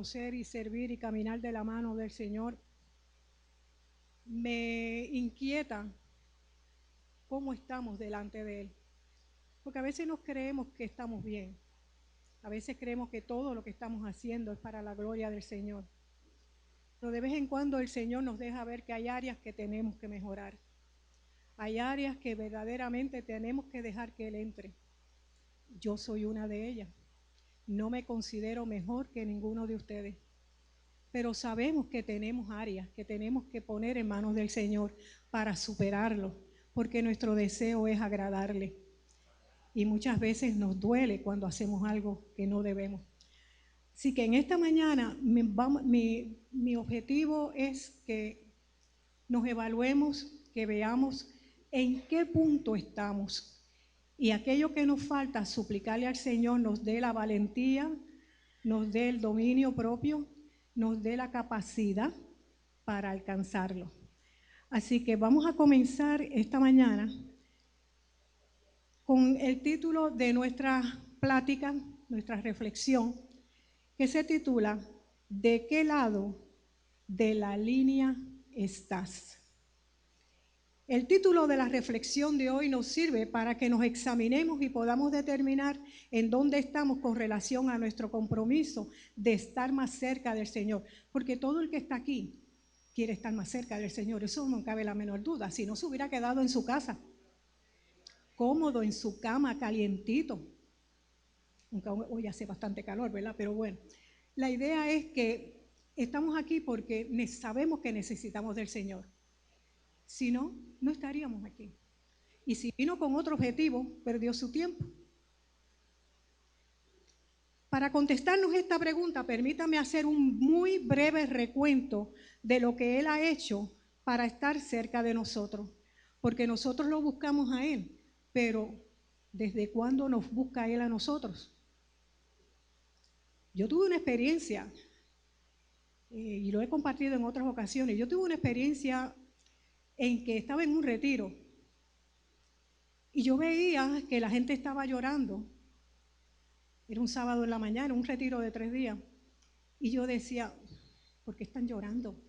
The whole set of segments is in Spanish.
conocer y servir y caminar de la mano del Señor, me inquieta cómo estamos delante de Él. Porque a veces nos creemos que estamos bien. A veces creemos que todo lo que estamos haciendo es para la gloria del Señor. Pero de vez en cuando el Señor nos deja ver que hay áreas que tenemos que mejorar. Hay áreas que verdaderamente tenemos que dejar que Él entre. Yo soy una de ellas. No me considero mejor que ninguno de ustedes. Pero sabemos que tenemos áreas que tenemos que poner en manos del Señor para superarlo, porque nuestro deseo es agradarle. Y muchas veces nos duele cuando hacemos algo que no debemos. Así que en esta mañana mi objetivo es que nos evaluemos, que veamos en qué punto estamos. Y aquello que nos falta, suplicarle al Señor nos dé la valentía, nos dé el dominio propio, nos dé la capacidad para alcanzarlo. Así que vamos a comenzar esta mañana con el título de nuestra plática, nuestra reflexión, que se titula ¿De qué lado de la línea estás? El título de la reflexión de hoy nos sirve para que nos examinemos y podamos determinar en dónde estamos con relación a nuestro compromiso de estar más cerca del Señor. Porque todo el que está aquí quiere estar más cerca del Señor, eso no cabe la menor duda. Si no, se hubiera quedado en su casa, cómodo, en su cama, calientito. Aunque hoy hace bastante calor, ¿verdad? Pero bueno, la idea es que estamos aquí porque sabemos que necesitamos del Señor. Si no, no estaríamos aquí. Y si vino con otro objetivo, perdió su tiempo. Para contestarnos esta pregunta, permítame hacer un muy breve recuento de lo que Él ha hecho para estar cerca de nosotros. Porque nosotros lo buscamos a Él, pero ¿desde cuándo nos busca Él a nosotros? Yo tuve una experiencia, y lo he compartido en otras ocasiones, yo tuve una experiencia en que estaba en un retiro y yo veía que la gente estaba llorando. Era un sábado en la mañana, un retiro de 3 días, y yo decía, ¿por qué están llorando?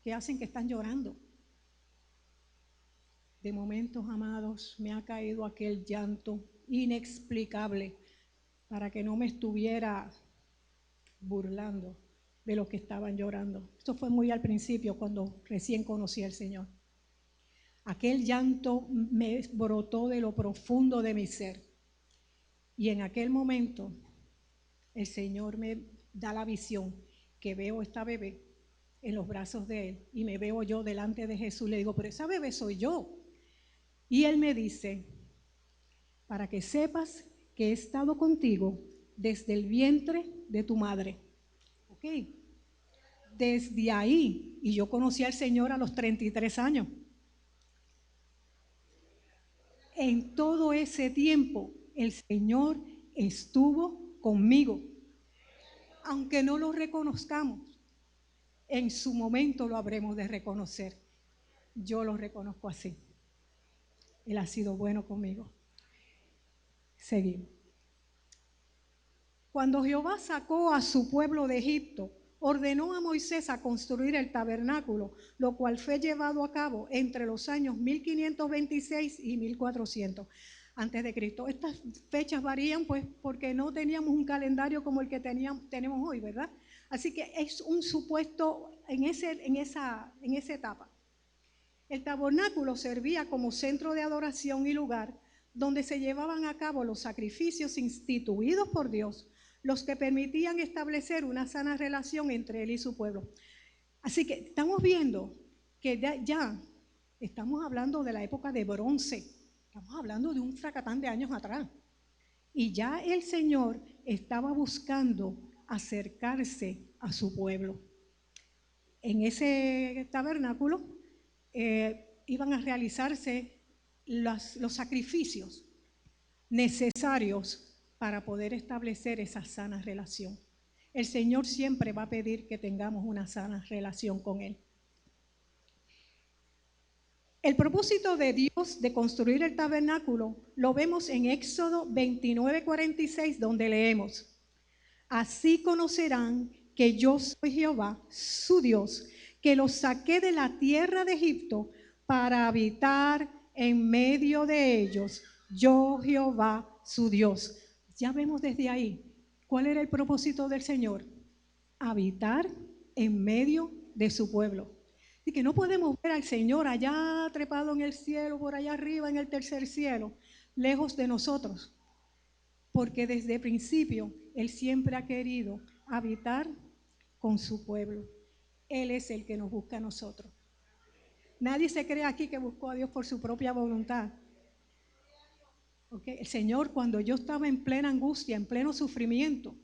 ¿Qué hacen que están llorando? De momentos, amados, me ha caído aquel llanto inexplicable para que no me estuviera burlando de los que estaban llorando. Esto fue muy al principio, cuando recién conocí al Señor. Aquel llanto me brotó de lo profundo de mi ser. Y en aquel momento el Señor me da la visión que veo esta bebé en los brazos de Él y me veo yo delante de Jesús. Le digo, pero esa bebé soy yo. Y Él me dice, para que sepas que he estado contigo desde el vientre de tu madre. ¿Ok? Desde ahí, y yo conocí al Señor a los 33 años. En todo ese tiempo, el Señor estuvo conmigo. Aunque no lo reconozcamos, en su momento lo habremos de reconocer. Yo lo reconozco así. Él ha sido bueno conmigo. Seguimos. Cuando Jehová sacó a su pueblo de Egipto, ordenó a Moisés a construir el tabernáculo, lo cual fue llevado a cabo entre los años 1526 y 1400 antes de Cristo. Estas fechas varían pues porque no teníamos un calendario como el que tenemos hoy, ¿verdad? Así que es un supuesto en esa etapa. El tabernáculo servía como centro de adoración y lugar donde se llevaban a cabo los sacrificios instituidos por Dios, los que permitían establecer una sana relación entre Él y su pueblo. Así que estamos viendo que ya estamos hablando de la época de bronce, estamos hablando de un fracatán de años atrás. Y ya el Señor estaba buscando acercarse a su pueblo. En ese tabernáculo iban a realizarse los sacrificios necesarios para poder establecer esa sana relación. El Señor siempre va a pedir que tengamos una sana relación con Él. El propósito de Dios de construir el tabernáculo lo vemos en Éxodo 29:46, donde leemos: así conocerán que yo soy Jehová, su Dios, que los saqué de la tierra de Egipto para habitar en medio de ellos. Yo, Jehová, su Dios. Ya vemos desde ahí cuál era el propósito del Señor: habitar en medio de su pueblo. Y que no podemos ver al Señor allá trepado en el cielo, por allá arriba en el tercer cielo, lejos de nosotros, porque desde el principio Él siempre ha querido habitar con su pueblo. Él es el que nos busca a nosotros. Nadie se cree aquí que buscó a Dios por su propia voluntad. ¿Okay? El Señor, cuando yo estaba en plena angustia, en pleno sufrimiento,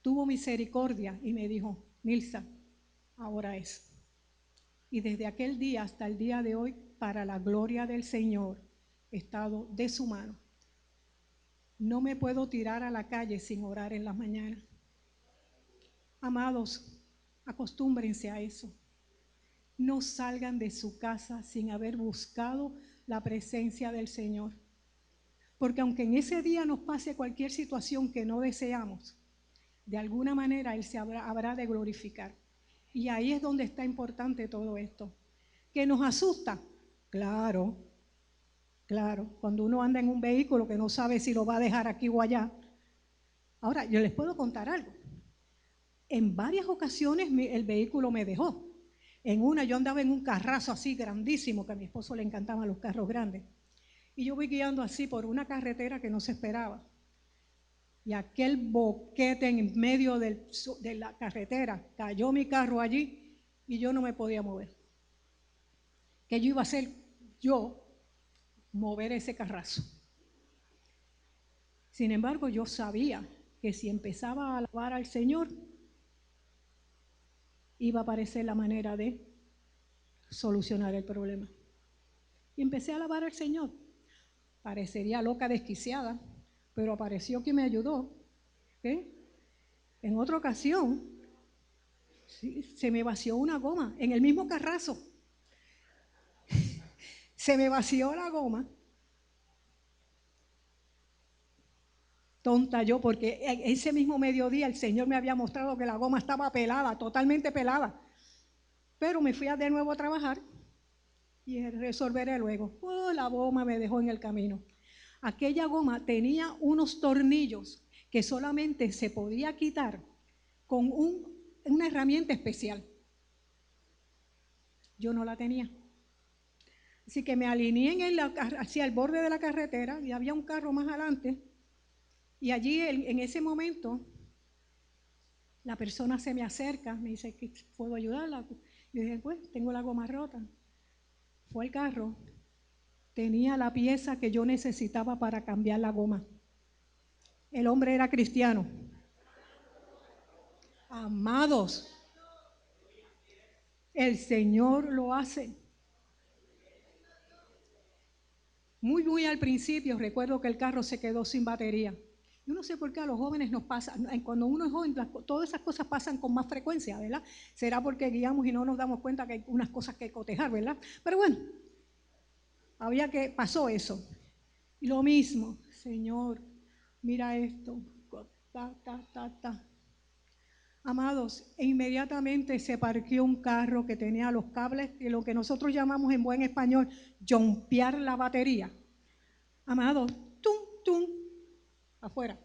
tuvo misericordia y me dijo: Nilsa, ahora es. Y desde aquel día hasta el día de hoy, para la gloria del Señor, he estado de su mano. No me puedo tirar a la calle sin orar en las mañanas. Amados, acostúmbrense a eso. No salgan de su casa sin haber buscado la presencia del Señor. Porque aunque en ese día nos pase cualquier situación que no deseamos, de alguna manera Él se habrá de glorificar. Y ahí es donde está importante todo esto. ¿Que nos asusta? Claro, claro. Cuando uno anda en un vehículo que no sabe si lo va a dejar aquí o allá. Ahora, yo les puedo contar algo. En varias ocasiones el vehículo me dejó. En una yo andaba en un carrazo así grandísimo, que a mi esposo le encantaban los carros grandes. Y yo voy guiando así por una carretera que no se esperaba. Y aquel boquete en medio de la carretera, cayó mi carro allí y yo no me podía mover. ¿Qué yo iba a hacer? Yo mover ese carrazo. Sin embargo, yo sabía que si empezaba a alabar al Señor, iba a aparecer la manera de solucionar el problema. Y empecé a alabar al Señor. Parecería loca, desquiciada, pero apareció quien me ayudó. ¿Okay? En otra ocasión, se me vació una goma en el mismo carrazo. Se me vació la goma. Tonta yo, porque ese mismo mediodía el Señor me había mostrado que la goma estaba pelada, totalmente pelada. Pero me fui de nuevo a trabajar y resolveré luego. La goma me dejó en el camino. Aquella goma tenía unos tornillos que solamente se podía quitar con una herramienta especial. Yo no la tenía. Así que me alineé hacia el borde de la carretera y había un carro más adelante. Y allí en ese momento la persona se me acerca, me dice que puedo ayudarla. Yo dije, pues tengo la goma rota. Fue el carro, tenía la pieza que yo necesitaba para cambiar la goma. El hombre era cristiano. Amados, el Señor lo hace. Muy al principio recuerdo que el carro se quedó sin batería. Yo no sé por qué a los jóvenes nos pasa, cuando uno es joven, todas esas cosas pasan con más frecuencia, ¿verdad? Será porque guiamos y no nos damos cuenta que hay unas cosas que cotejar, ¿verdad? Pero bueno, pasó eso. Y lo mismo, Señor, mira esto, Amados, e inmediatamente se parqueó un carro que tenía los cables, y lo que nosotros llamamos en buen español, jumpear la batería. Amados, tum, tum, afuera.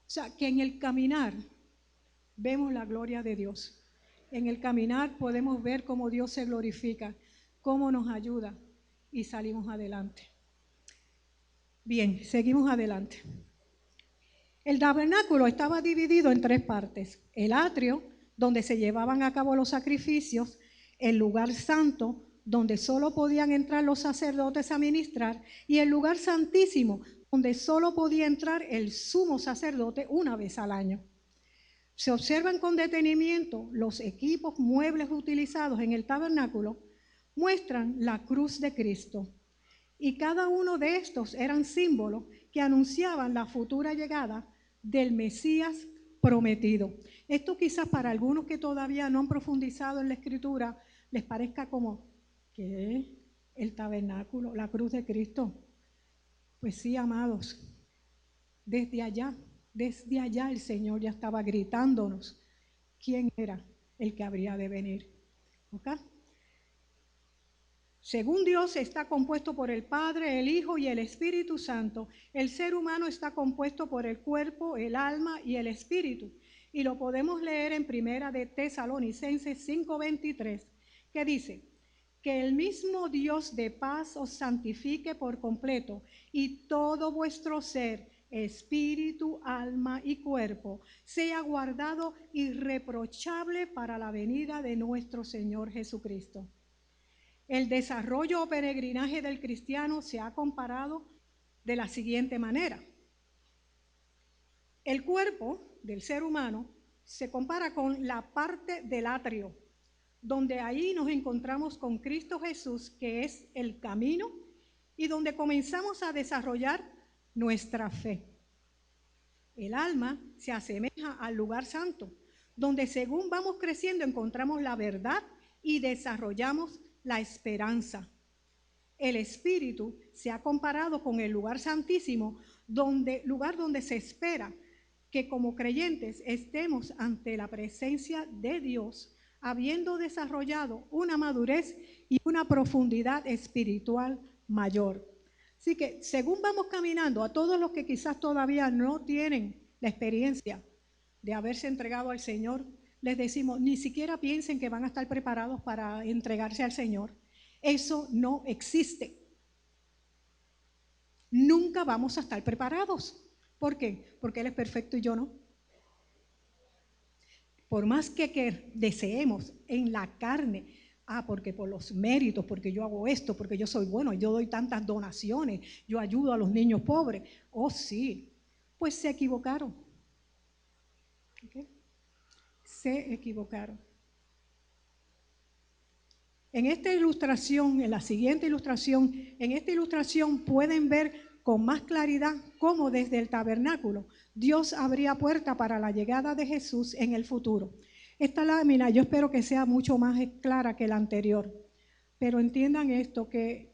O sea, que en el caminar vemos la gloria de Dios. En el caminar podemos ver cómo Dios se glorifica, cómo nos ayuda y salimos adelante. Bien, seguimos adelante. El tabernáculo estaba dividido en 3 partes: el atrio, donde se llevaban a cabo los sacrificios; el lugar santo, donde solo podían entrar los sacerdotes a ministrar; y el lugar santísimo, donde solo podía entrar el sumo sacerdote una vez al año. Se observan con detenimiento los equipos, muebles utilizados en el tabernáculo, muestran la cruz de Cristo. Y cada uno de estos eran símbolos que anunciaban la futura llegada del Mesías prometido. Esto quizás para algunos que todavía no han profundizado en la Escritura les parezca como, ¿qué? El tabernáculo, la cruz de Cristo. Pues sí, amados, desde allá el Señor ya estaba gritándonos quién era el que habría de venir. ¿Ok? Según Dios está compuesto por el Padre, el Hijo y el Espíritu Santo, el ser humano está compuesto por el cuerpo, el alma y el espíritu. Y lo podemos leer en Primera de Tesalonicenses 5:23, que dice: que el mismo Dios de paz os santifique por completo, y todo vuestro ser, espíritu, alma y cuerpo, sea guardado irreprochable para la venida de nuestro Señor Jesucristo. El desarrollo o peregrinaje del cristiano se ha comparado de la siguiente manera. El cuerpo del ser humano se compara con la parte del atrio, donde ahí nos encontramos con Cristo Jesús, que es el camino, y donde comenzamos a desarrollar nuestra fe. El alma se asemeja al lugar santo, donde según vamos creciendo encontramos la verdad y desarrollamos la esperanza. El espíritu se ha comparado con el lugar santísimo, lugar donde se espera que como creyentes estemos ante la presencia de Dios, habiendo desarrollado una madurez y una profundidad espiritual mayor. Así que según vamos caminando, a todos los que quizás todavía no tienen la experiencia de haberse entregado al Señor, les decimos, ni siquiera piensen que van a estar preparados para entregarse al Señor. Eso no existe. Nunca vamos a estar preparados. ¿Por qué? Porque Él es perfecto y yo no. Por más que deseemos en la carne, porque por los méritos, porque yo hago esto, porque yo soy bueno, yo doy tantas donaciones, yo ayudo a los niños pobres. Oh, sí, pues se equivocaron. ¿Okay? Se equivocaron. En esta ilustración, en la siguiente ilustración, en esta ilustración pueden ver con más claridad cómo desde el tabernáculo Dios abría puerta para la llegada de Jesús en el futuro. Esta lámina yo espero que sea mucho más clara que la anterior, pero entiendan esto, que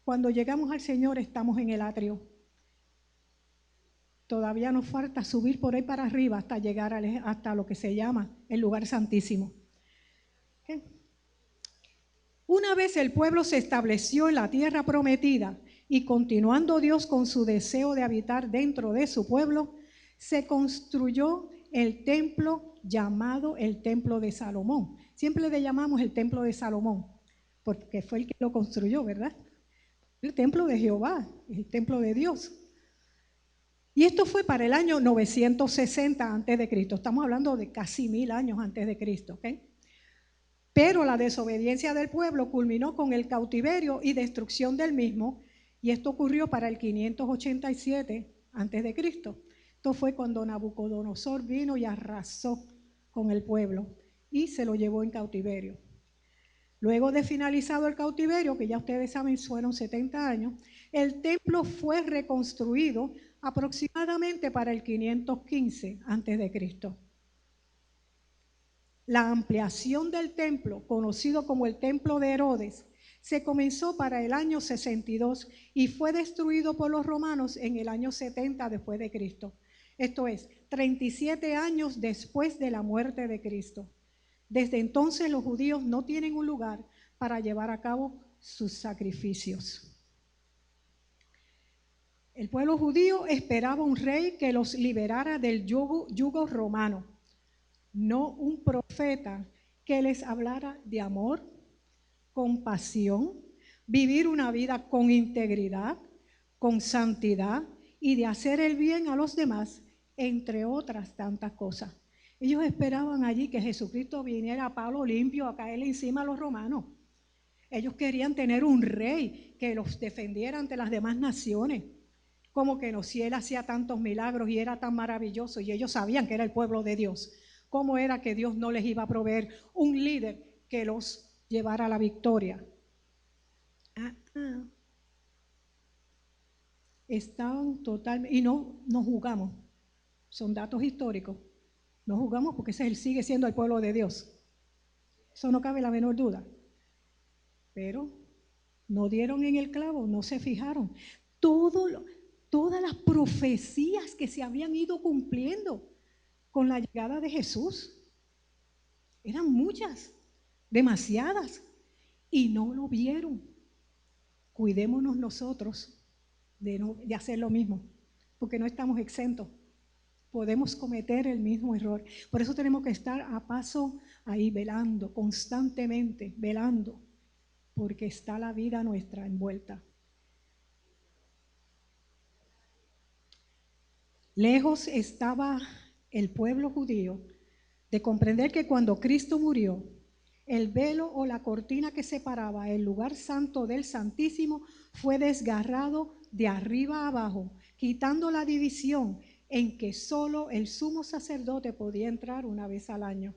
cuando llegamos al Señor estamos en el atrio. Todavía nos falta subir por ahí para arriba hasta llegar hasta lo que se llama el lugar santísimo. ¿Okay? Una vez el pueblo se estableció en la tierra prometida y continuando Dios con su deseo de habitar dentro de su pueblo, se construyó el templo llamado el Templo de Salomón. Siempre le llamamos el Templo de Salomón, porque fue el que lo construyó, ¿verdad? El templo de Jehová, el templo de Dios. Y esto fue para el año 960 antes de Cristo. Estamos hablando de casi 1000 años antes de Cristo, ¿ok? Pero la desobediencia del pueblo culminó con el cautiverio y destrucción del mismo, y esto ocurrió para el 587 antes de Cristo. Esto fue cuando Nabucodonosor vino y arrasó con el pueblo y se lo llevó en cautiverio. Luego de finalizado el cautiverio, que ya ustedes saben fueron 70 años, el templo fue reconstruido aproximadamente para el 515 antes de Cristo. La ampliación del templo, conocido como el Templo de Herodes, se comenzó para el año 62 y fue destruido por los romanos en el año 70 después de Cristo. Esto es, 37 años después de la muerte de Cristo. Desde entonces los judíos no tienen un lugar para llevar a cabo sus sacrificios. El pueblo judío esperaba un rey que los liberara del yugo romano, no un profeta que les hablara de amor, compasión, vivir una vida con integridad, con santidad y de hacer el bien a los demás, entre otras tantas cosas. Ellos esperaban allí que Jesucristo viniera a palo limpio a caerle encima a los romanos. Ellos querían tener un rey que los defendiera ante las demás naciones. Como que no, si él hacía tantos milagros y era tan maravilloso y ellos sabían que era el pueblo de Dios, ¿cómo era que Dios no les iba a proveer un líder que los llevara a la victoria? Estaban totalmente, y no jugamos, son datos históricos, no jugamos porque él sigue siendo el pueblo de Dios. Eso no cabe la menor duda. Pero no dieron en el clavo, no se fijaron. Todas las profecías que se habían ido cumpliendo con la llegada de Jesús. Eran muchas, demasiadas, y no lo vieron. Cuidémonos nosotros de hacer lo mismo, porque no estamos exentos. Podemos cometer el mismo error. Por eso tenemos que estar a paso ahí, velando, constantemente, velando, porque está la vida nuestra envuelta. Lejos estaba el pueblo judío de comprender que cuando Cristo murió, el velo o la cortina que separaba el lugar santo del Santísimo fue desgarrado de arriba a abajo, quitando la división en que solo el sumo sacerdote podía entrar una vez al año.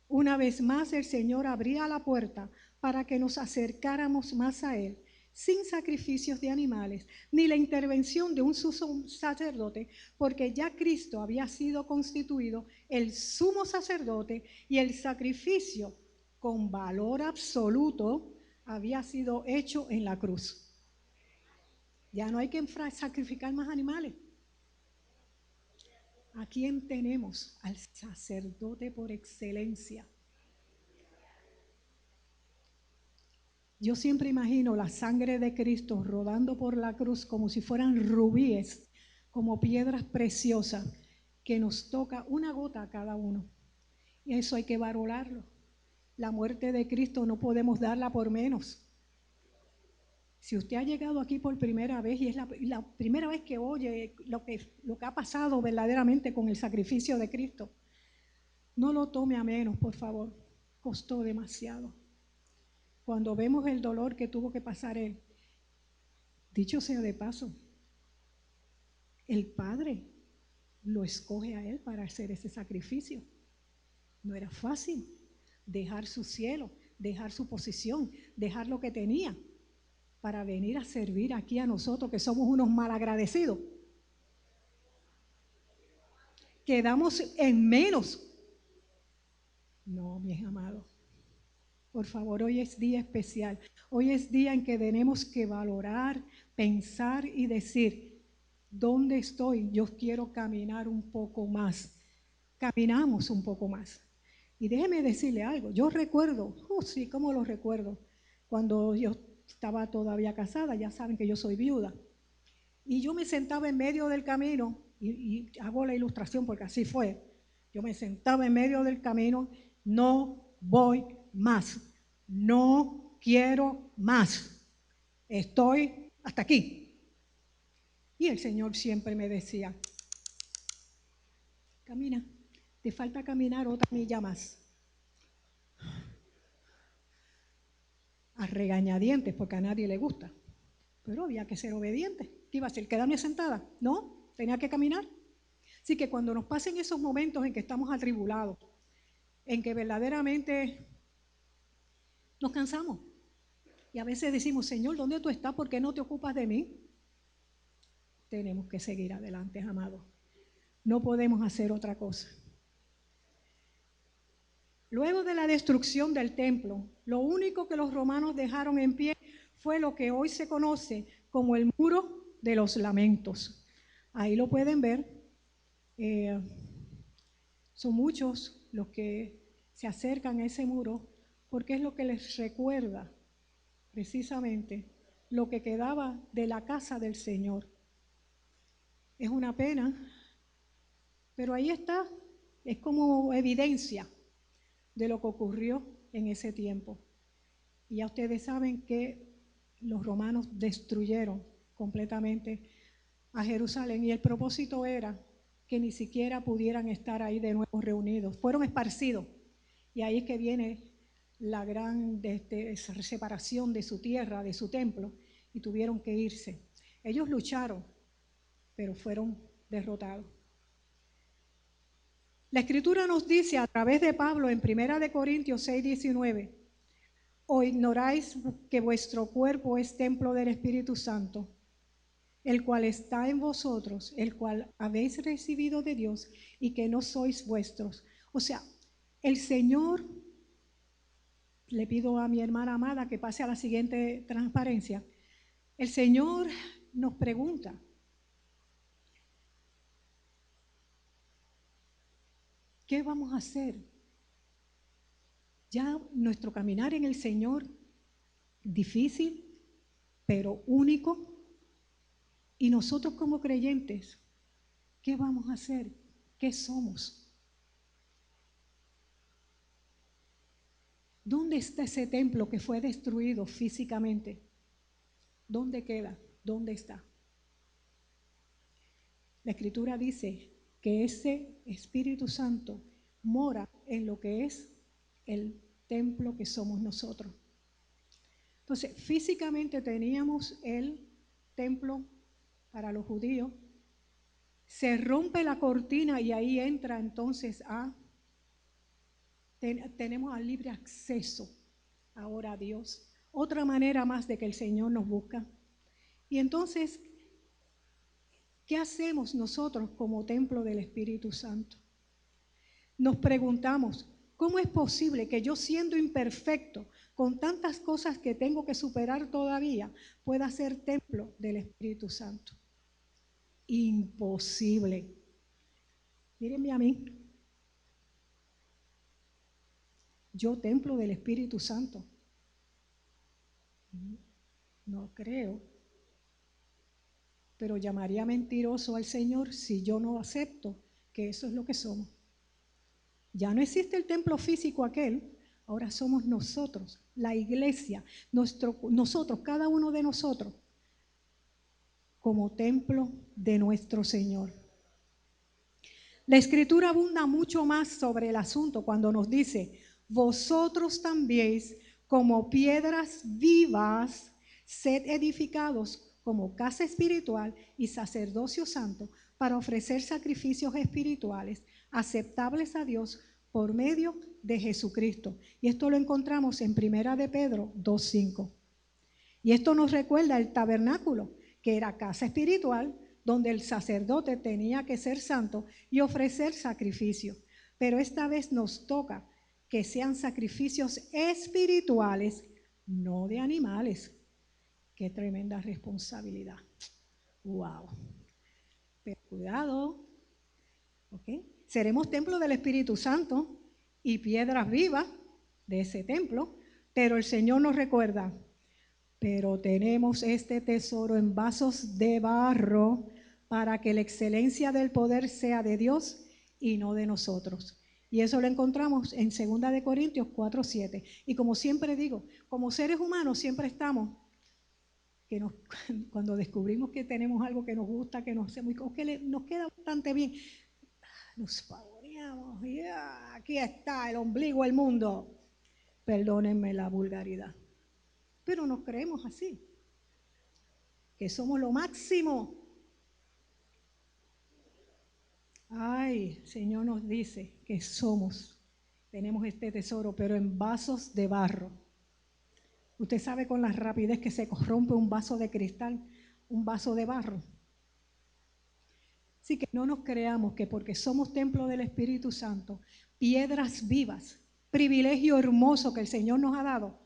Una vez más el Señor abría la puerta para que nos acercáramos más a Él, sin sacrificios de animales, ni la intervención de un sumo sacerdote, porque ya Cristo había sido constituido el sumo sacerdote y el sacrificio con valor absoluto había sido hecho en la cruz. Ya no hay que sacrificar más animales. ¿A quién tenemos? Al sacerdote por excelencia. Yo siempre imagino la sangre de Cristo rodando por la cruz como si fueran rubíes, como piedras preciosas, que nos toca una gota a cada uno. Y eso hay que valorarlo. La muerte de Cristo no podemos darla por menos. Si usted ha llegado aquí por primera vez y es la primera vez que oye lo que ha pasado verdaderamente con el sacrificio de Cristo, no lo tome a menos, por favor. Costó demasiado. Cuando vemos el dolor que tuvo que pasar Él, dicho sea de paso, el Padre lo escoge a Él para hacer ese sacrificio. No era fácil dejar su cielo, dejar su posición, dejar lo que tenía para venir a servir aquí a nosotros que somos unos malagradecidos. Quedamos en menos. No, mis amados. Por favor, hoy es día especial. Hoy es día en que tenemos que valorar, pensar y decir, ¿dónde estoy? Yo quiero caminar un poco más. Caminamos un poco más. Y déjeme decirle algo. Yo recuerdo, sí, ¿cómo lo recuerdo? Cuando yo estaba todavía casada, ya saben que yo soy viuda. Y yo me sentaba en medio del camino, y hago la ilustración porque así fue. Yo me sentaba en medio del camino, no voy más, no quiero más, estoy hasta aquí. Y el Señor siempre me decía, camina, te falta caminar otra milla más. A regañadientes, porque a nadie le gusta. Pero había que ser obediente. ¿Qué iba a hacer? ¿Quedarme sentada? No, tenía que caminar. Así que cuando nos pasen esos momentos en que estamos atribulados, en que verdaderamente nos cansamos, y a veces decimos, Señor, ¿dónde tú estás? ¿Por qué no te ocupas de mí? Tenemos que seguir adelante, amados. No podemos hacer otra cosa. Luego de la destrucción del templo, lo único que los romanos dejaron en pie fue lo que hoy se conoce como el muro de los lamentos. Ahí lo pueden ver. Son muchos los que se acercan a ese muro porque es lo que les recuerda precisamente lo que quedaba de la casa del Señor. Es una pena, pero ahí está, es como evidencia de lo que ocurrió en ese tiempo. Y ya ustedes saben que los romanos destruyeron completamente a Jerusalén y el propósito era que ni siquiera pudieran estar ahí de nuevo reunidos. Fueron esparcidos y ahí es que viene la gran separación de su tierra, de su templo, y tuvieron que irse. Ellos lucharon, pero fueron derrotados. La Escritura nos dice a través de Pablo en 1 Corintios 6:19, ¿o ignoráis que vuestro cuerpo es templo del Espíritu Santo, el cual está en vosotros, el cual habéis recibido de Dios y que no sois vuestros? O sea, el Señor, le pido a mi hermana amada que pase a la siguiente transparencia, el Señor nos pregunta, ¿qué vamos a hacer Ya nuestro caminar en el Señor, difícil, pero único. Y nosotros como creyentes, ¿qué vamos a hacer? ¿Qué somos? ¿Dónde está ese templo que fue destruido físicamente? ¿Dónde queda? ¿Dónde está? La Escritura dice que ese Espíritu Santo mora en lo que es el templo que somos nosotros. Entonces, físicamente teníamos el templo para los judíos, se rompe la cortina y ahí entra entonces tenemos al libre acceso ahora a Dios. Otra manera más de que el Señor nos busca. Y entonces, ¿qué hacemos nosotros como templo del Espíritu Santo? Nos preguntamos, ¿cómo es posible que yo, siendo imperfecto, con tantas cosas que tengo que superar todavía, pueda ser templo del Espíritu Santo? Imposible. Mírenme a mí. Yo, templo del Espíritu Santo. No creo. Pero llamaría mentiroso al Señor si yo no acepto que eso es lo que somos. Ya no existe el templo físico aquel, ahora somos nosotros, la iglesia, nosotros, cada uno de nosotros, como templo de nuestro Señor. La Escritura abunda mucho más sobre el asunto cuando nos dice, vosotros también, como piedras vivas, sed edificados como casa espiritual y sacerdocio santo para ofrecer sacrificios espirituales aceptables a Dios por medio de Jesucristo. Y esto lo encontramos en 1 de Pedro 2:5. Y esto nos recuerda el tabernáculo, que era casa espiritual, donde el sacerdote tenía que ser santo y ofrecer sacrificio. Pero esta vez nos toca que sean sacrificios espirituales, no de animales. Qué tremenda responsabilidad. Wow. Pero cuidado, ¿ok? Seremos templo del Espíritu Santo y piedras vivas de ese templo, pero el Señor nos recuerda, pero tenemos este tesoro en vasos de barro para que la excelencia del poder sea de Dios y no de nosotros. Y eso lo encontramos en 2 de Corintios 4:7. Y como siempre digo, como seres humanos siempre estamos, cuando descubrimos que tenemos algo que nos gusta, que nos hacemos, que nos queda bastante bien, nos pavoneamos, aquí está el ombligo del mundo. Perdónenme la vulgaridad. Pero nos creemos así, que somos lo máximo. Ay, el Señor nos dice que tenemos este tesoro, pero en vasos de barro. Usted sabe con la rapidez que se corrompe un vaso de cristal, un vaso de barro. Así que no nos creamos que porque somos templo del Espíritu Santo, piedras vivas, privilegio hermoso que el Señor nos ha dado,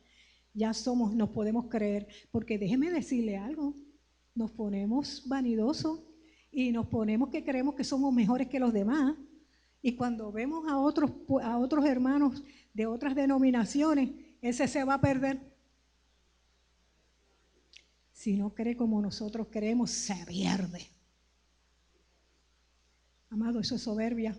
ya nos podemos creer, porque déjeme decirle algo, nos ponemos vanidosos y nos ponemos que creemos que somos mejores que los demás, y cuando vemos a otros hermanos de otras denominaciones, ese se va a perder. Si no cree como nosotros creemos, se pierde. Amado, eso es soberbia.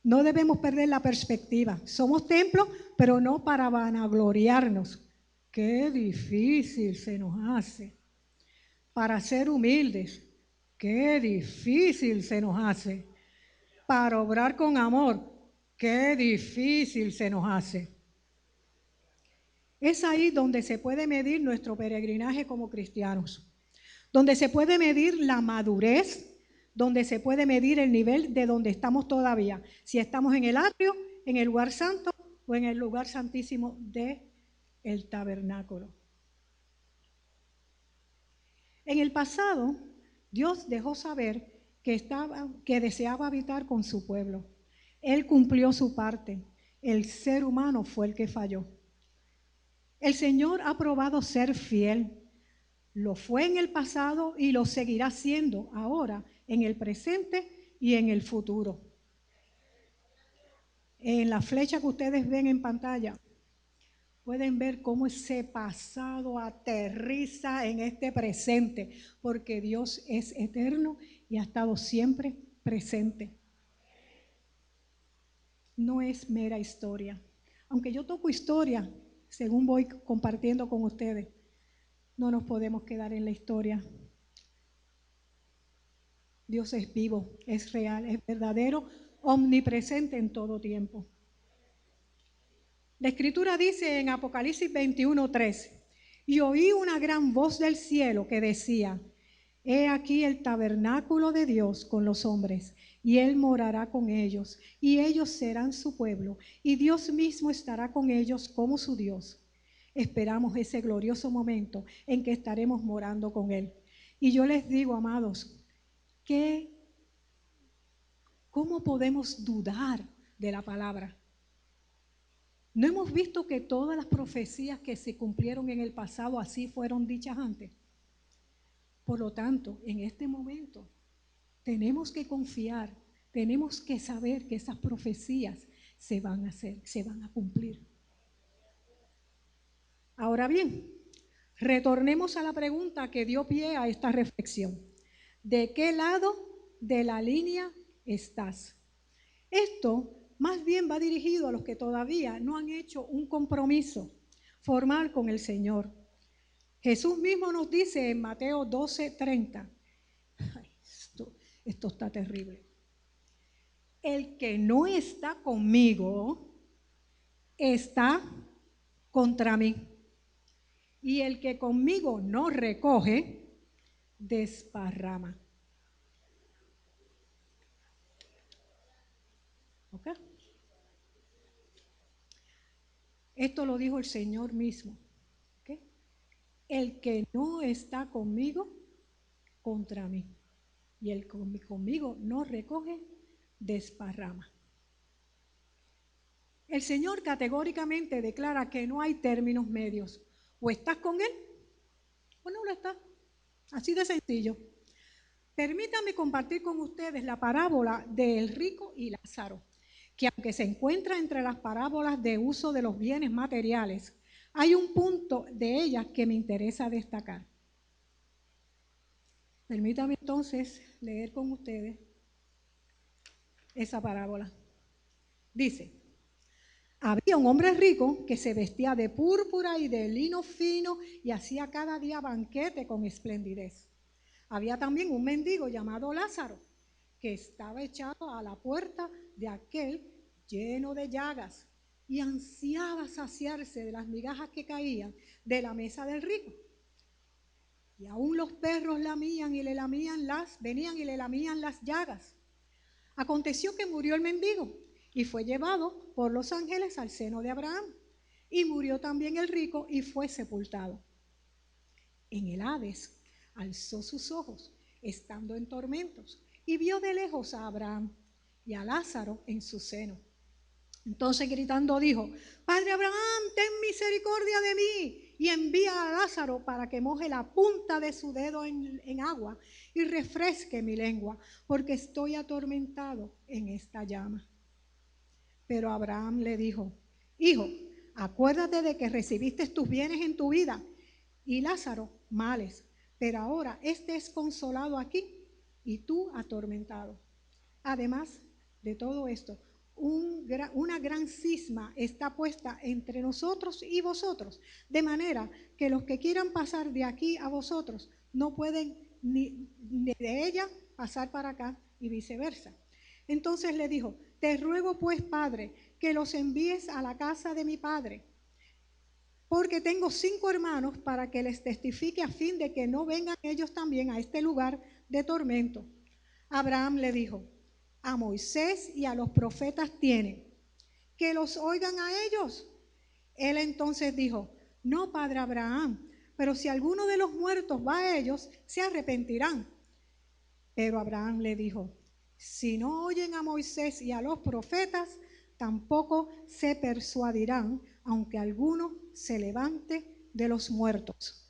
No debemos perder la perspectiva. Somos templo, pero no para vanagloriarnos. Qué difícil se nos hace. Para ser humildes, qué difícil se nos hace. Para obrar con amor, qué difícil se nos hace. Es ahí donde se puede medir nuestro peregrinaje como cristianos, donde se puede medir la madurez, donde se puede medir el nivel de donde estamos todavía, si estamos en el atrio, en el lugar santo o en el lugar santísimo del tabernáculo. En el pasado, Dios dejó saber que deseaba habitar con su pueblo. Él cumplió su parte. El ser humano fue el que falló. El Señor ha probado ser fiel. Lo fue en el pasado y lo seguirá siendo ahora, en el presente y en el futuro. en la flecha que ustedes ven en pantalla, pueden ver cómo ese pasado aterriza en este presente, porque Dios es eterno y ha estado siempre presente. No es mera historia. Aunque yo toco historia, según voy compartiendo con ustedes, no nos podemos quedar en la historia. Dios es vivo, es real, es verdadero, omnipresente en todo tiempo. La Escritura dice en Apocalipsis 21:3, y oí una gran voz del cielo que decía, he aquí el tabernáculo de Dios con los hombres, y Él morará con ellos, y ellos serán su pueblo, y Dios mismo estará con ellos como su Dios. Esperamos ese glorioso momento en que estaremos morando con Él. Y yo les digo, amados, ¿cómo podemos dudar de la palabra? ¿No hemos visto que todas las profecías que se cumplieron en el pasado así fueron dichas antes? Por lo tanto, en este momento tenemos que confiar, tenemos que saber que esas profecías se van a hacer, se van a cumplir. Ahora bien, retornemos a la pregunta que dio pie a esta reflexión. ¿De qué lado de la línea estás? Esto más bien va dirigido a los que todavía no han hecho un compromiso formal con el Señor. Jesús mismo nos dice en Mateo 12:30, esto está terrible. El que no está conmigo está contra mí. Y el que conmigo no recoge, desparrama. ¿Ok? Esto lo dijo el Señor mismo. ¿Ok? El que no está conmigo, contra mí. Y el que conmigo no recoge, desparrama. El Señor categóricamente declara que no hay términos medios. O estás con Él o no lo estás. Así de sencillo. Permítanme compartir con ustedes la parábola del rico y Lázaro, que aunque se encuentra entre las parábolas de uso de los bienes materiales, hay un punto de ellas que me interesa destacar. Permítanme entonces leer con ustedes esa parábola. Dice, había un hombre rico que se vestía de púrpura y de lino fino y hacía cada día banquete con esplendidez. Había también un mendigo llamado Lázaro, que estaba echado a la puerta de aquel lleno de llagas y ansiaba saciarse de las migajas que caían de la mesa del rico. Y aún los perros venían y le lamían las llagas. Aconteció que murió el mendigo y fue llevado por los ángeles al seno de Abraham. Y murió también el rico y fue sepultado. En el Hades alzó sus ojos, estando en tormentos, y vio de lejos a Abraham y a Lázaro en su seno. Entonces gritando dijo, Padre Abraham, ten misericordia de mí, y envía a Lázaro para que moje la punta de su dedo en agua y refresque mi lengua, porque estoy atormentado en esta llama. Pero Abraham le dijo, hijo, acuérdate de que recibiste tus bienes en tu vida y Lázaro males, pero ahora este es consolado aquí y tú atormentado. Además de todo esto, una gran cisma está puesta entre nosotros y vosotros, de manera que los que quieran pasar de aquí a vosotros no pueden ni de ella pasar para acá y viceversa. Entonces le dijo, te ruego pues, Padre, que los envíes a la casa de mi padre, porque tengo 5 hermanos para que les testifique a fin de que no vengan ellos también a este lugar de tormento. Abraham le dijo, a Moisés y a los profetas tienen, que los oigan a ellos. Él entonces dijo, no, padre Abraham, pero si alguno de los muertos va a ellos, se arrepentirán. Pero Abraham le dijo, si no oyen a Moisés y a los profetas, tampoco se persuadirán, aunque alguno se levante de los muertos.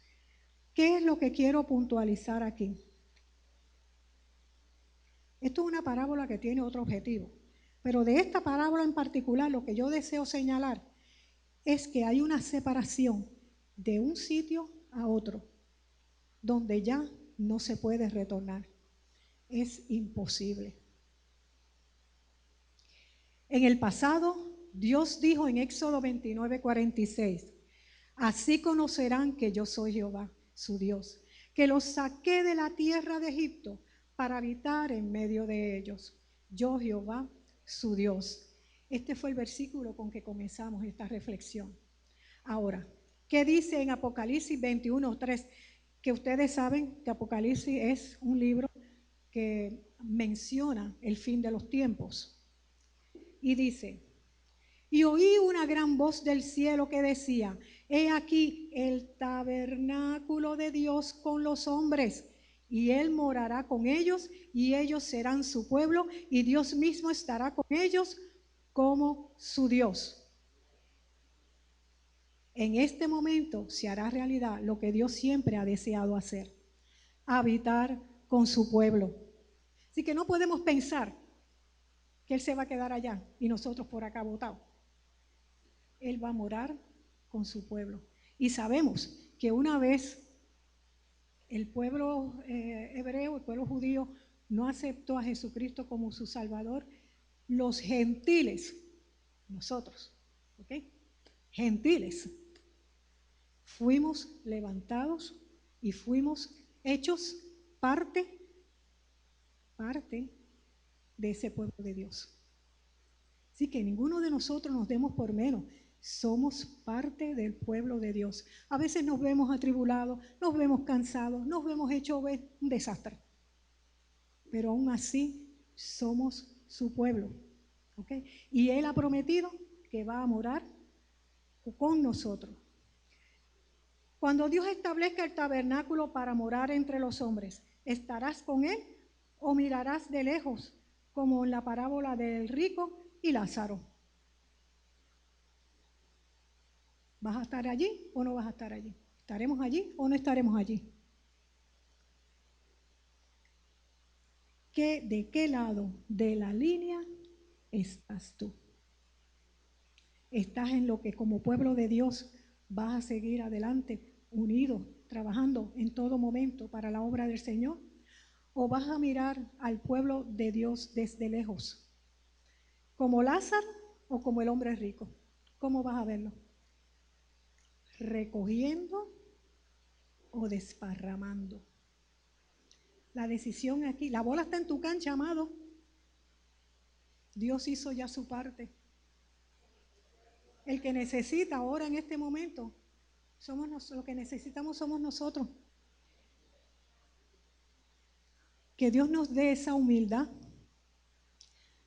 ¿Qué es lo que quiero puntualizar aquí? Esto es una parábola que tiene otro objetivo, Pero de esta parábola en particular, lo que yo deseo señalar es que hay una separación de un sitio a otro, donde ya no se puede retornar. Es imposible. En el pasado, Dios dijo en Éxodo 29:46, así conocerán que yo soy Jehová, su Dios, que los saqué de la tierra de Egipto para habitar en medio de ellos. Yo, Jehová, su Dios. Este fue el versículo con que comenzamos esta reflexión. Ahora, ¿qué dice en Apocalipsis 21:3? Que ustedes saben que Apocalipsis es un libro que menciona el fin de los tiempos. Y dice, y oí una gran voz del cielo que decía, he aquí el tabernáculo de Dios con los hombres, y Él morará con ellos, y ellos serán su pueblo, y Dios mismo estará con ellos como su Dios. En este momento se hará realidad lo que Dios siempre ha deseado hacer, habitar con su pueblo. Así que no podemos pensar que Él se va a quedar allá y nosotros por acá botados. Él va a morar con su pueblo. Y sabemos que una vez el pueblo hebreo, el pueblo judío, no aceptó a Jesucristo como su Salvador, los gentiles, nosotros, ¿ok? Gentiles, fuimos levantados y fuimos hechos parte de ese pueblo de Dios. Así que ninguno de nosotros nos demos por menos. Somos parte del pueblo de Dios. A veces nos vemos atribulados, nos vemos cansados, nos vemos hechos un desastre. Pero aún así somos su pueblo. ¿Okay? Y Él ha prometido que va a morar con nosotros. Cuando Dios establezca el tabernáculo para morar entre los hombres, ¿estarás con Él o mirarás de lejos, como en la parábola del rico y Lázaro? ¿Vas a estar allí o no vas a estar allí? ¿Estaremos allí o no estaremos allí? ¿De qué lado de la línea estás tú? ¿Estás en lo que como pueblo de Dios vas a seguir adelante, unidos, trabajando en todo momento para la obra del Señor? ¿O vas a mirar al pueblo de Dios desde lejos? ¿Como Lázaro o como el hombre rico? ¿Cómo vas a verlo? ¿Recogiendo o desparramando? La decisión aquí, la bola está en tu cancha, amado. Dios hizo ya su parte. El que necesita ahora en este momento, lo que necesitamos somos nosotros. Que Dios nos dé esa humildad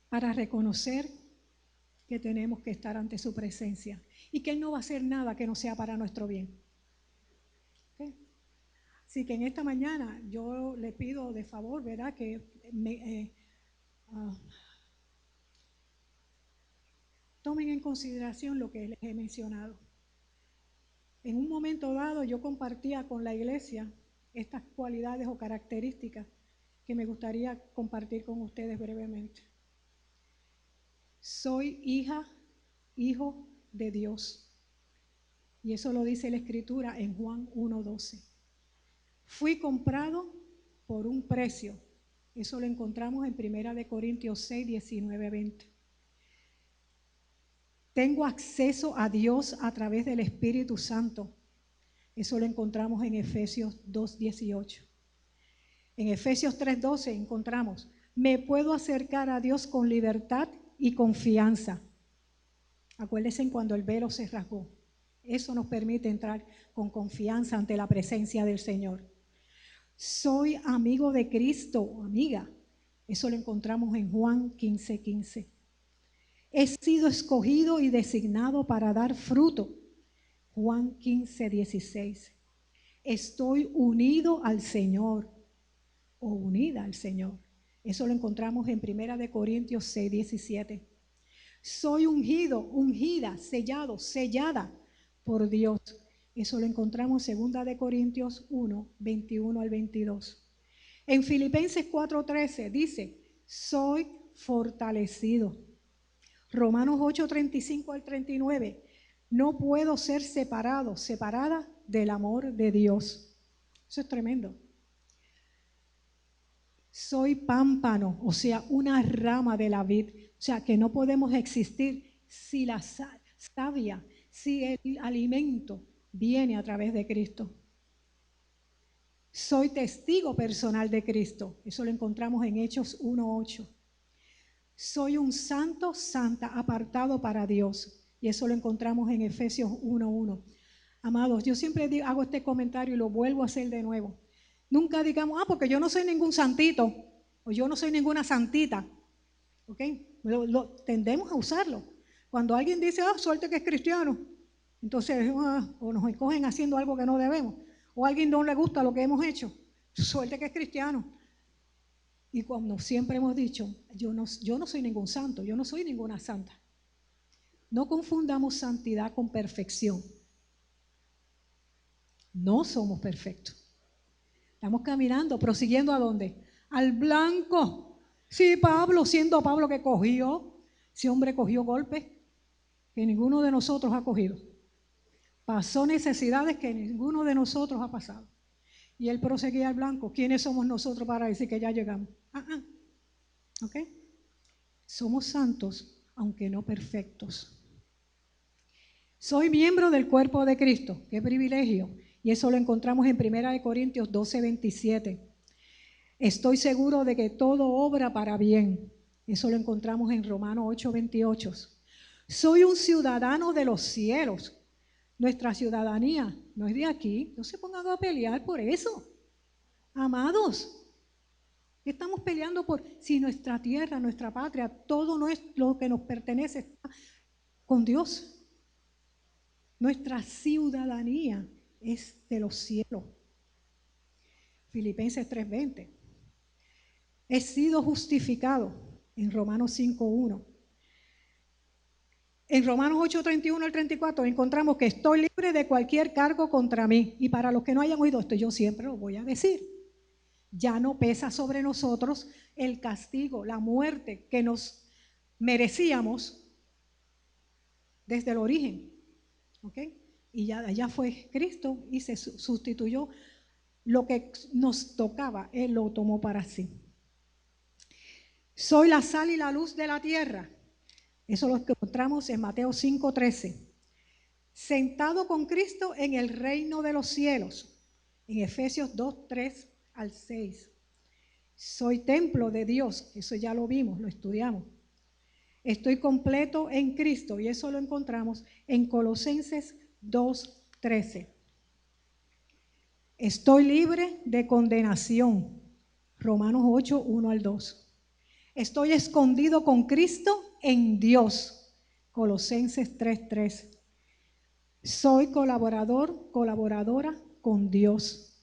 para reconocer que tenemos que estar ante su presencia y que Él no va a hacer nada que no sea para nuestro bien. ¿Okay? Así que en esta mañana yo le pido de favor, ¿verdad? Que tomen en consideración lo que les he mencionado. En un momento dado yo compartía con la iglesia estas cualidades o características que me gustaría compartir con ustedes brevemente. Soy hija, hijo de Dios. Y eso lo dice la Escritura en Juan 1:12. Fui comprado por un precio. Eso lo encontramos en 1 Corintios 6, 19, 20. Tengo acceso a Dios a través del Espíritu Santo. Eso lo encontramos en Efesios 2:18. En Efesios 3:12 encontramos, me puedo acercar a Dios con libertad y confianza. Acuérdense cuando el velo se rasgó. Eso nos permite entrar con confianza ante la presencia del Señor. Soy amigo de Cristo, amiga. Eso lo encontramos en Juan 15:15. He sido escogido y designado para dar fruto. Juan 15:16. Estoy unido al Señor o unida al Señor. Eso lo encontramos en 1 Corintios 6:17. Soy ungido, ungida, sellado, sellada por Dios. Eso lo encontramos en 2 Corintios 1, 21 al 22. En Filipenses 4:13 dice, soy fortalecido. Romanos 8, 35 al 39. No puedo ser separada del amor de Dios. Eso es tremendo. Soy pámpano, o sea, una rama de la vid. O sea, que no podemos existir si la savia, si el alimento viene a través de Cristo. Soy testigo personal de Cristo. Eso lo encontramos en Hechos 1:8. Soy un santo, santa, apartado para Dios. Y eso lo encontramos en Efesios 1:1. Amados, yo siempre hago este comentario y lo vuelvo a hacer de nuevo. Nunca digamos, porque yo no soy ningún santito o yo no soy ninguna santita. ¿Ok? Tendemos a usarlo. Cuando alguien dice, suerte que es cristiano, entonces o nos cogen haciendo algo que no debemos, o a alguien no le gusta lo que hemos hecho, suerte que es cristiano. Y como siempre hemos dicho, yo no soy ningún santo, yo no soy ninguna santa. No confundamos santidad con perfección. No somos perfectos. Estamos caminando, prosiguiendo ¿a dónde? Al blanco. Sí, Pablo, siendo Pablo que cogió, ese hombre cogió golpes que ninguno de nosotros ha cogido. Pasó necesidades que ninguno de nosotros ha pasado. Y él proseguía al blanco. ¿Quiénes somos nosotros para decir que ya llegamos? ¿Ok? Somos santos, aunque no perfectos. Soy miembro del cuerpo de Cristo. ¡Qué privilegio! Y eso lo encontramos en 1 Corintios 12:27. Estoy seguro de que todo obra para bien. Eso lo encontramos en Romanos 8:28. Soy un ciudadano de los cielos. Nuestra ciudadanía no es de aquí. No se pongan a pelear por eso. Amados, estamos peleando por si nuestra tierra, nuestra patria, todo lo que nos pertenece está con Dios. Nuestra ciudadanía es de los cielos. Filipenses 3:20. He sido justificado en Romanos 5:1. En Romanos 8:31 al 34 encontramos que estoy libre de cualquier cargo contra mí. Y para los que no hayan oído esto, yo siempre lo voy a decir. Ya no pesa sobre nosotros el castigo, la muerte que nos merecíamos desde el origen. ¿Ok? Y ya fue Cristo y se sustituyó lo que nos tocaba, Él lo tomó para sí. Soy la sal y la luz de la tierra. Eso lo encontramos en Mateo 5:13. Sentado con Cristo en el reino de los cielos. En Efesios 2:3 al 6. Soy templo de Dios. Eso ya lo vimos, lo estudiamos. Estoy completo en Cristo. Y eso lo encontramos en Colosenses 2:13. Estoy libre de condenación. Romanos 8:1 al 2. Estoy escondido con Cristo en Dios. Colosenses 3:3. Soy colaboradora con Dios.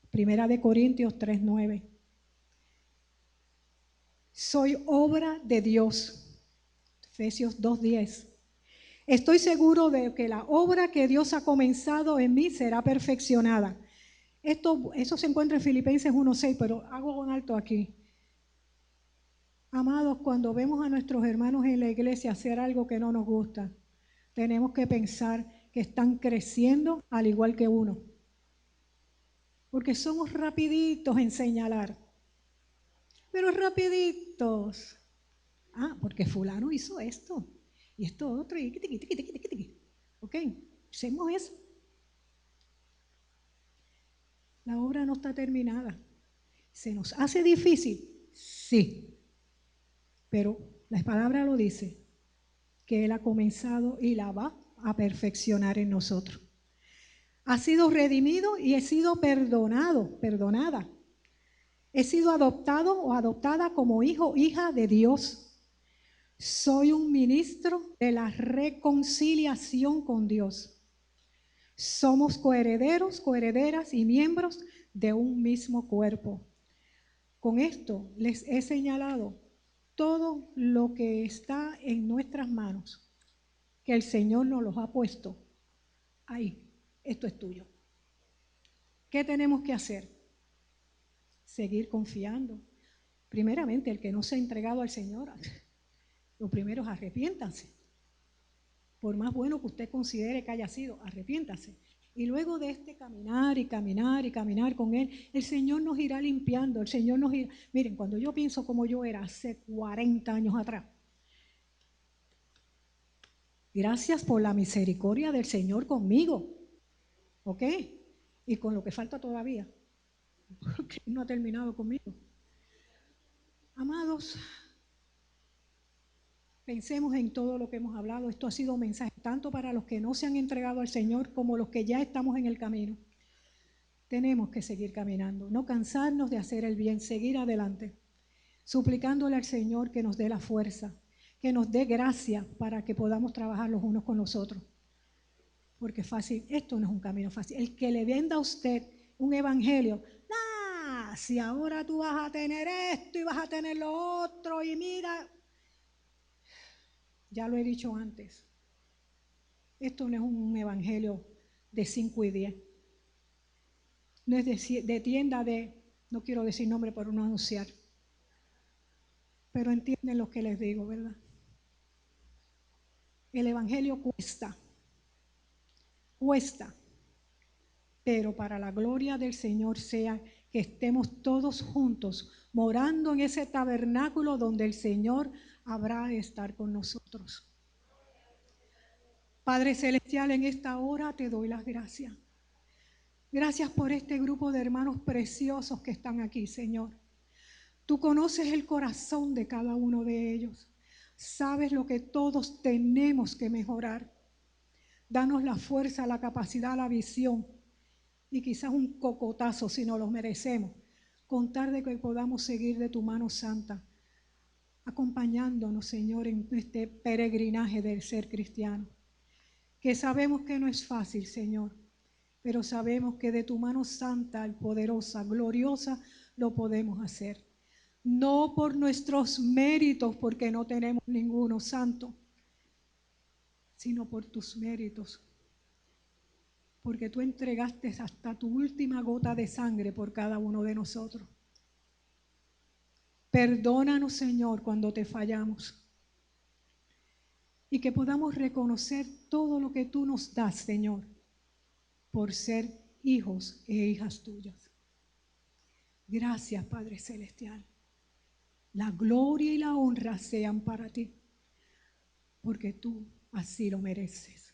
Primera de Corintios 3:9. Soy obra de Dios. Efesios 2:10. Estoy seguro de que la obra que Dios ha comenzado en mí será perfeccionada. Eso se encuentra en Filipenses 1:6, pero hago un alto aquí. Amados, cuando vemos a nuestros hermanos en la iglesia hacer algo que no nos gusta, tenemos que pensar que están creciendo al igual que uno. Porque somos rapiditos en señalar. Pero rapiditos. Porque fulano hizo esto y esto otro y ok, hacemos eso. La obra no está terminada. ¿Se nos hace difícil? Sí. Pero la palabra lo dice, que Él ha comenzado y la va a perfeccionar en nosotros. Ha sido redimido y he sido perdonada. He sido adoptado o adoptada como hijo o hija de Dios. Soy un ministro de la reconciliación con Dios. Somos coherederos, coherederas y miembros de un mismo cuerpo. Con esto les he señalado todo lo que está en nuestras manos, que el Señor nos los ha puesto ahí. Esto es tuyo. ¿Qué tenemos que hacer? Seguir confiando. Primeramente, el que no se ha entregado al Señor, Lo primero es arrepiéntase. Por más bueno que usted considere que haya sido, arrepiéntase. Y luego de este caminar y caminar y caminar con Él, el Señor nos irá limpiando, el Señor nos irá... Miren, cuando yo pienso como yo era hace 40 años atrás, gracias por la misericordia del Señor conmigo, ¿ok? Y con lo que falta todavía, porque no ha terminado conmigo. Amados, pensemos en todo lo que hemos hablado. Esto ha sido un mensaje tanto para los que no se han entregado al Señor como los que ya estamos en el camino. Tenemos que seguir caminando, no cansarnos de hacer el bien, seguir adelante, suplicándole al Señor que nos dé la fuerza, que nos dé gracia para que podamos trabajar los unos con los otros. Porque fácil, esto no es un camino fácil. El que le venda a usted un evangelio, si ahora tú vas a tener esto y vas a tener lo otro, y mira, ya lo he dicho antes, esto no es un evangelio de 5 y 10. No es de tienda de, no quiero decir nombre para no anunciar, pero entienden lo que les digo, ¿verdad? El evangelio cuesta, pero para la gloria del Señor sea que estemos todos juntos morando en ese tabernáculo donde el Señor habrá de estar con nosotros. Padre Celestial, en esta hora te doy las gracias. Gracias por este grupo de hermanos preciosos que están aquí, Señor. Tú conoces el corazón de cada uno de ellos. Sabes lo que todos tenemos que mejorar. Danos la fuerza, la capacidad, la visión y quizás un cocotazo si no lo merecemos, con tal de que podamos seguir de tu mano santa, acompañándonos, Señor, en este peregrinaje del ser cristiano, que sabemos que no es fácil, Señor, pero sabemos que de tu mano santa, poderosa, gloriosa, lo podemos hacer. No por nuestros méritos, porque no tenemos ninguno santo, sino por tus méritos, porque tú entregaste hasta tu última gota de sangre por cada uno de nosotros. Perdónanos, Señor, cuando te fallamos, y que podamos reconocer todo lo que tú nos das, Señor, por ser hijos e hijas tuyas. Gracias, Padre Celestial. La gloria y la honra sean para ti, porque tú así lo mereces.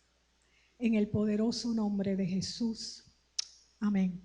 En el poderoso nombre de Jesús. Amén.